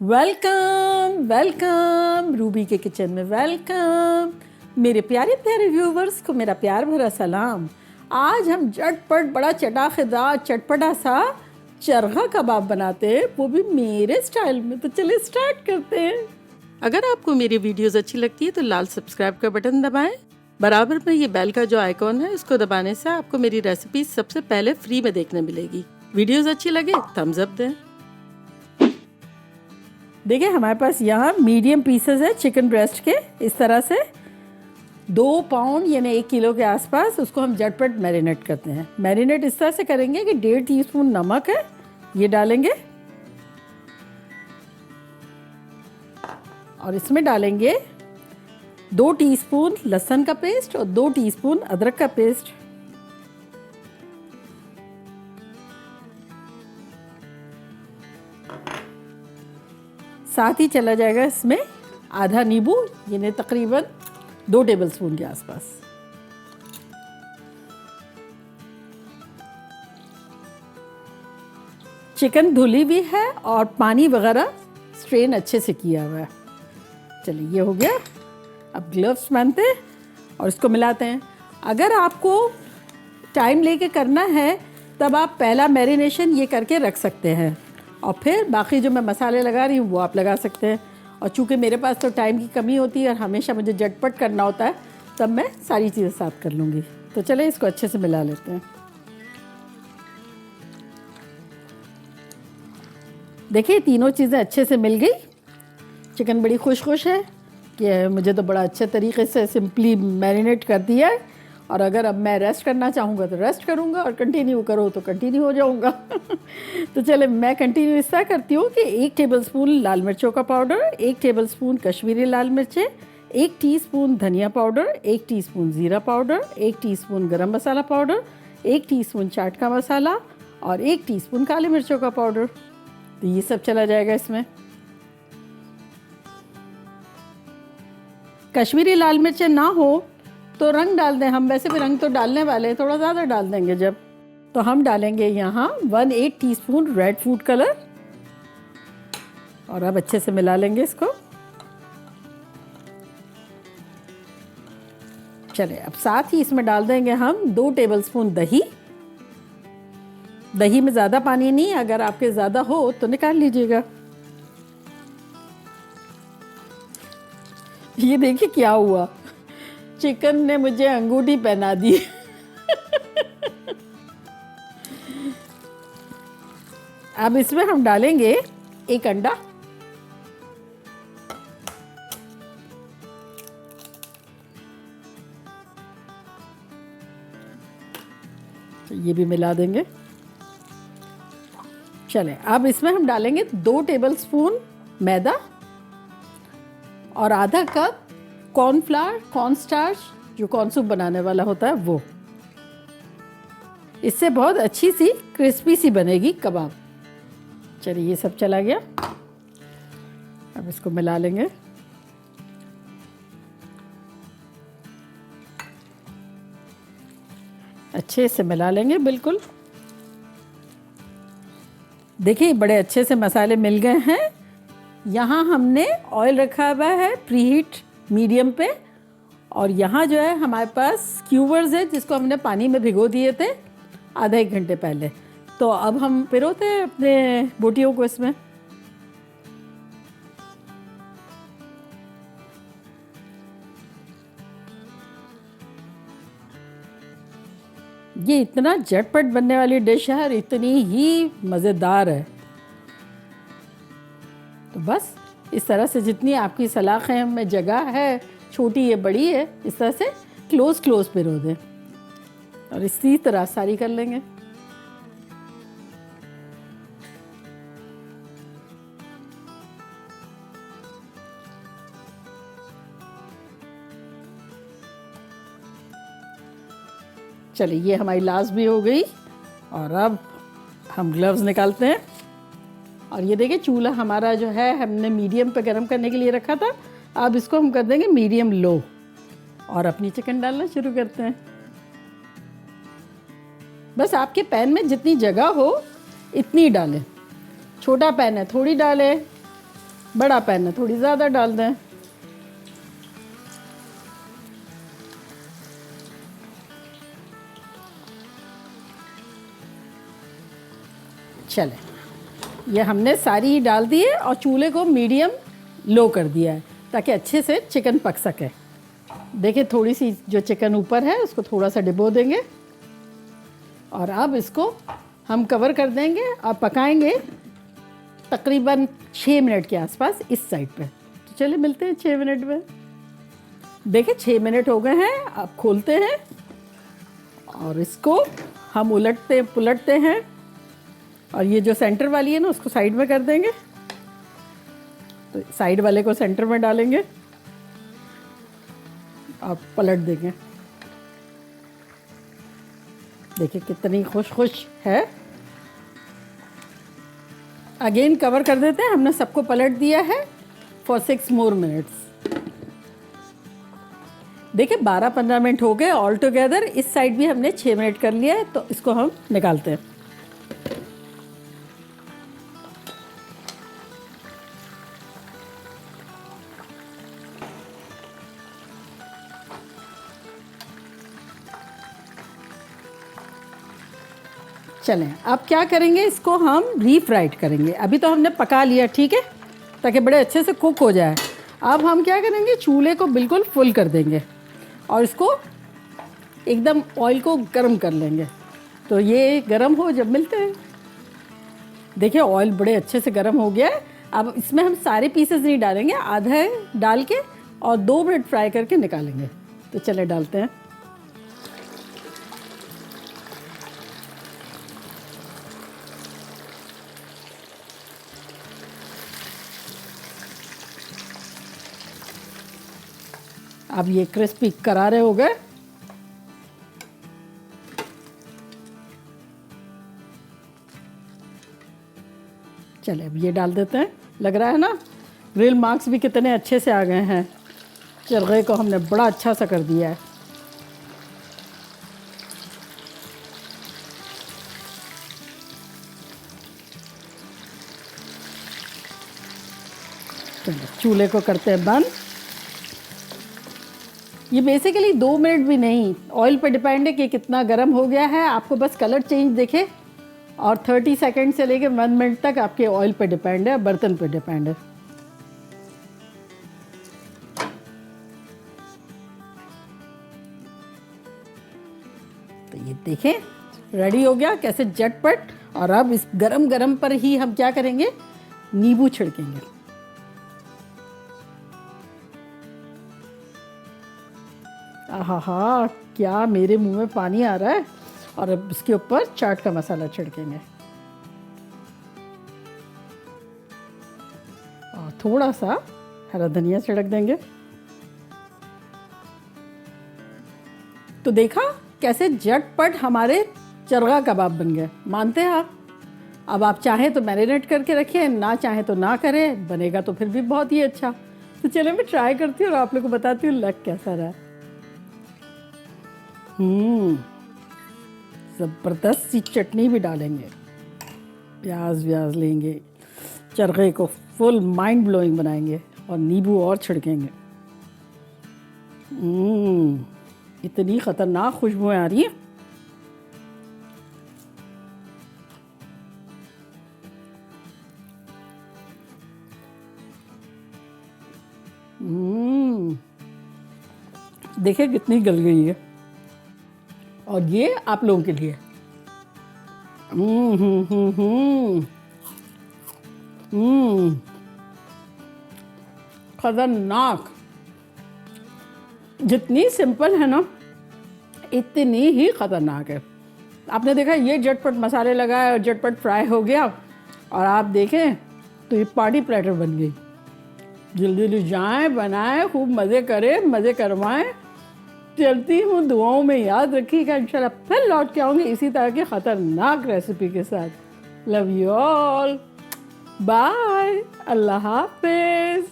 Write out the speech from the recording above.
Welcome welcome Ruby के kitchen में welcome. मेरे प्यारे प्यारे व्यूवर्स को मेरा प्यार भरा सलाम। आज हम झटपट बड़ा चटाखेदार चटपटा सा चरखा कबाब बनाते हैं, वो भी मेरे स्टाइल में। तो चलिए स्टार्ट करते हैं। अगर आपको मेरी वीडियोस अच्छी लगती है तो लाल सब्सक्राइब का बटन दबाएं। बराबर में ये बेल का जो आइकॉन है इसको दबाने से आपको मेरी रेसिपी सबसे पहले फ्री में देखने मिलेगी। वीडियोस अच्छी लगे थम्स अप दें। देखिए हमारे पास यहाँ मीडियम पीसेस है चिकन ब्रेस्ट के, इस तरह से 2 पाउंड यानी 1 किलो के आसपास। उसको हम झटपट मैरिनेट करते हैं। मैरिनेट इस तरह से करेंगे कि 1.5 टीस्पून नमक है, ये डालेंगे और इसमें डालेंगे 2 टीस्पून लहसुन का पेस्ट और 2 टीस्पून अदरक का पेस्ट। साथ ही चला जाएगा इसमें आधा नींबू यानी तकरीबन 2 टेबलस्पून के आसपास। चिकन धुली भी है और पानी वगैरह स्ट्रेन अच्छे से किया हुआ है। चलिए ये हो गया। अब ग्लव्स पहनते हैं और इसको मिलाते हैं। अगर आपको टाइम लेके करना है तब आप पहला मैरिनेशन ये करके रख सकते हैं और फिर बाकी जो मैं मसाले लगा रही हूँ वो आप लगा सकते हैं। और चूँकि मेरे पास तो टाइम की कमी होती है और हमेशा मुझे झटपट करना होता है, तब मैं सारी चीज़ें साथ कर लूँगी। तो चले इसको अच्छे से मिला लेते हैं। देखिए तीनों चीज़ें अच्छे से मिल गई। चिकन बड़ी खुश है कि मुझे तो बड़ा अच्छे तरीके से सिंपली मैरिनेट कर दिया है। और अगर अब मैं रेस्ट करना चाहूँगा तो रेस्ट करूँगा और कंटिन्यू करो तो कंटिन्यू हो जाऊँगा। तो चले मैं कंटिन्यू इस तरह करती हूँ कि 1 टेबलस्पून लाल मिर्चों का पाउडर, 1 टेबलस्पून कश्मीरी लाल मिर्चें, 1 टीस्पून धनिया पाउडर, 1 टीस्पून ज़ीरा पाउडर, 1 टीस्पून गरम मसाला पाउडर, 1 टीस्पून चाट का मसाला और 1 टीस्पून काली मिर्चों का पाउडर। तो ये सब चला जाएगा इसमें। कश्मीरी लाल मिर्चें ना हो तो रंग डाल दें। हम वैसे भी रंग तो डालने वाले हैं, थोड़ा ज़्यादा डाल देंगे जब। तो हम डालेंगे यहाँ 1/8 टीस्पून रेड फूड कलर और अब अच्छे से मिला लेंगे इसको। चले अब साथ ही इसमें डाल देंगे हम 2 टेबलस्पून दही। दही में ज़्यादा पानी नहीं, अगर आपके ज़्यादा हो तो निकाल लीजिएगा। ये देखिए क्या हुआ, चिकन ने मुझे अंगूठी पहना दी। अब इसमें हम डालेंगे 1 अंडा। तो ये भी मिला देंगे। चले अब इसमें हम डालेंगे 2 टेबलस्पून मैदा और आधा कप कॉर्नफ्लावर, कॉर्नस्टार्च, जो कॉर्न सूप बनाने वाला होता है वो। इससे बहुत अच्छी सी क्रिस्पी सी बनेगी कबाब। चलिए ये सब चला गया। अब इसको मिला लेंगे। अच्छे से मिला लेंगे बिल्कुल। देखिए बड़े अच्छे से मसाले मिल गए हैं। यहाँ हमने ऑयल रखा हुआ है प्रीहीट मीडियम पे और यहाँ जो है हमारे पास स्क्यूवर्स है जिसको हमने पानी में भिगो दिए थे आधा 1 घंटे पहले। तो अब हम पिरोते हैं अपने बोटियों को इसमें। ये इतना झटपट बनने वाली डिश है और इतनी ही मज़ेदार है। तो बस इस तरह से जितनी आपकी सलाखें में जगह है, छोटी है बड़ी है, इस तरह से क्लोज पिरो दें और इसी तरह सारी कर लेंगे। चलिए ये हमारी लास्ट भी हो गई और अब हम ग्लव्स निकालते हैं। और ये देखिए चूल्हा हमारा जो है हमने मीडियम पे गरम करने के लिए रखा था। अब इसको हम कर देंगे मीडियम लो और अपनी चिकन डालना शुरू करते हैं। बस आपके पैन में जितनी जगह हो इतनी डालें। छोटा पैन है थोड़ी डालें, बड़ा पैन है, थोड़ी ज़्यादा डाल दें। चले, ये हमने सारी ही डाल दी है और चूल्हे को मीडियम लो कर दिया है ताकि अच्छे से चिकन पक सके। देखिए थोड़ी सी जो चिकन ऊपर है उसको थोड़ा सा डिबो देंगे और अब इसको हम कवर कर देंगे और पकाएंगे तकरीबन 6 मिनट के आसपास इस साइड पे। तो चलिए मिलते हैं 6 मिनट में। देखिए 6 मिनट हो गए हैं, अब खोलते हैं और इसको हम उलटते पुलटते हैं और ये जो सेंटर वाली है ना उसको साइड में कर देंगे। तो साइड वाले को सेंटर में डालेंगे और पलट देंगे। देखिए कितनी खुश खुश है। अगेन कवर कर देते हैं, हमने सबको पलट दिया है फॉर 6 मोर मिनट्स। देखिए 12-15 मिनट हो गए ऑल टुगेदर। इस साइड भी हमने 6 मिनट कर लिया है, तो इसको हम निकालते हैं। चलें, अब क्या करेंगे, इसको हम रीफ्राइड करेंगे। अभी तो हमने पका लिया, ठीक है, ताकि बड़े अच्छे से कुक हो जाए। अब हम क्या करेंगे, चूल्हे को बिल्कुल फुल कर देंगे और इसको एकदम ऑयल को गर्म कर लेंगे। तो ये गर्म हो जब मिलते हैं। देखिए ऑयल बड़े अच्छे से गर्म हो गया है। अब इसमें हम सारे पीसेस नहीं डालेंगे, आधा डाल के और 2 मिनट फ्राई करके निकालेंगे। तो चले डालते हैं। अब ये क्रिस्पी करारे हो गए। चले अब ये डाल देते हैं। लग रहा है ना ग्रिल मार्क्स भी कितने अच्छे से आ गए हैं। चरगे को हमने बड़ा अच्छा सा कर दिया है। चलो चूल्हे को करते हैं बंद। ये बेसिकली 2 मिनट भी नहीं, ऑयल पे डिपेंड है कि कितना गर्म हो गया है। आपको बस कलर चेंज दिखे और 30 सेकंड से लेके 1 मिनट तक आपके ऑयल पे डिपेंड है, बर्तन पे डिपेंड है। तो ये देखें रेडी हो गया कैसे झटपट। और अब इस गरम गरम पर ही हम क्या करेंगे, नींबू छिड़केंगे। आहा, क्या मेरे मुंह में पानी आ रहा है। और अब इसके ऊपर चाट का मसाला छिड़केंगे और थोड़ा सा हरा धनिया छिड़क देंगे। तो देखा कैसे झटपट हमारे चरगा कबाब बन गए। मानते हैं आप? अब आप चाहें तो मैरिनेट करके रखिए, ना चाहें तो ना करें, बनेगा तो फिर भी बहुत ही अच्छा। तो चलिए मैं ट्राई करती हूँ और आप लोग को बताती हूँ लग कैसा रहा। ज़बरदस्त सी चटनी भी डालेंगे, प्याज व्याज लेंगे, चरखे को फुल माइंड ब्लोइंग बनाएंगे और नींबू और छिड़केंगे। इतनी ख़तरनाक खुशबुएं आ रही है। देखिए कितनी गल गई है। और ये आप लोगों के लिए। खतरनाक। जितनी सिंपल है ना इतनी ही खतरनाक है। आपने देखा ये झटपट मसाले लगाए और झटपट फ्राई हो गया और आप देखें तो ये पार्टी प्लेटर बन गई। जल्दी जल्दी जाएं, बनाएं, खूब मज़े करें, मज़े करवाएं। चलती हूँ, दुआओं में याद रखिएगा। इंशाल्लाह फिर लौट के आऊँगी इसी तरह के ख़तरनाक रेसिपी के साथ। लव यू ऑल, बाय, अल्लाह हाफिज़।